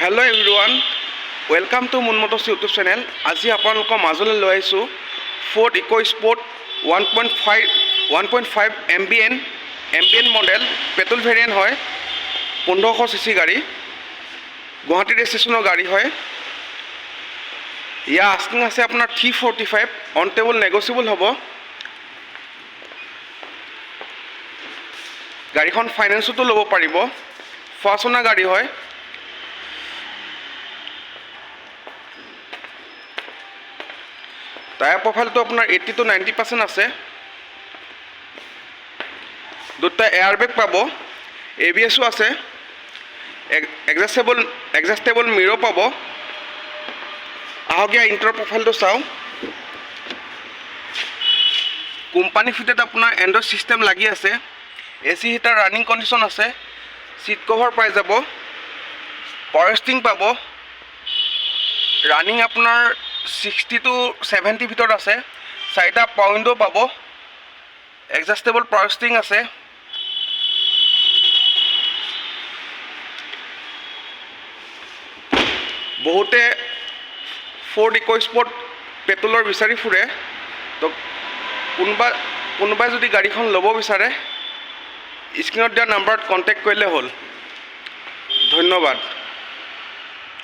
Hello' everyone, welcome to moon Motors YouTube channel. আজি আপোনালোকৰ মাজলৈ লৈ আহিছোঁ ফৰ্ড ইক' স্পৰ্ট 1.5 এম্বিয়েন মডেল, পেট্ৰল ভেৰিয়েণ্ট হয়, 1500 cc গাড়ী, গুৱাহাটী ৰেজিষ্ট্ৰেশ্যনৰ গাড়ী হয়। ইয়াৰ আস্কিং আছে আপোনাৰ 345, অন টেবল নেগচিয়েবল হ'ব। গাড়ীখন ফাইনেন্সতো ল'ব পাৰিব, ফাৰ্ষ্ট অনাৰ গাড়ী হয়। টায়াৰ প্ৰফাইলটো আপোনাৰ 80 to 90% আছে। দুটা এয়াৰ বেগ পাব, ABS-ও আছে, এডজাষ্টেবল মিৰৰ পাব। আহক ইয়াৰ ইণ্টাৰ প্ৰফাইলটো চাওঁ। কোম্পানী ফিটেড আপোনাৰ এণ্ড্ৰইড ছিষ্টেম লাগি আছে, AC হিটাৰ ৰানিং কণ্ডিশ্যন আছে, ছিট কভাৰ পাই যাব, পাৱাৰ ষ্টিং পাব। ৰানিং আপোনাৰ 60 to 70 ভিতৰত আছে। 4টা পাৱাৰ উইণ্ডো পাব, এডজাষ্টেবল পাৱাৰ ষ্টিং আছে। বহুতে ফৰ্ড ইক' স্পৰ্ট পেট্ৰলৰ বিচাৰি ফুৰে, তো কোনোবাই যদি গাড়ীখন ল'ব বিচাৰে স্ক্ৰীণত দিয়া নাম্বাৰত কণ্টেক্ট কৰিলে হ'ল। ধন্যবাদ।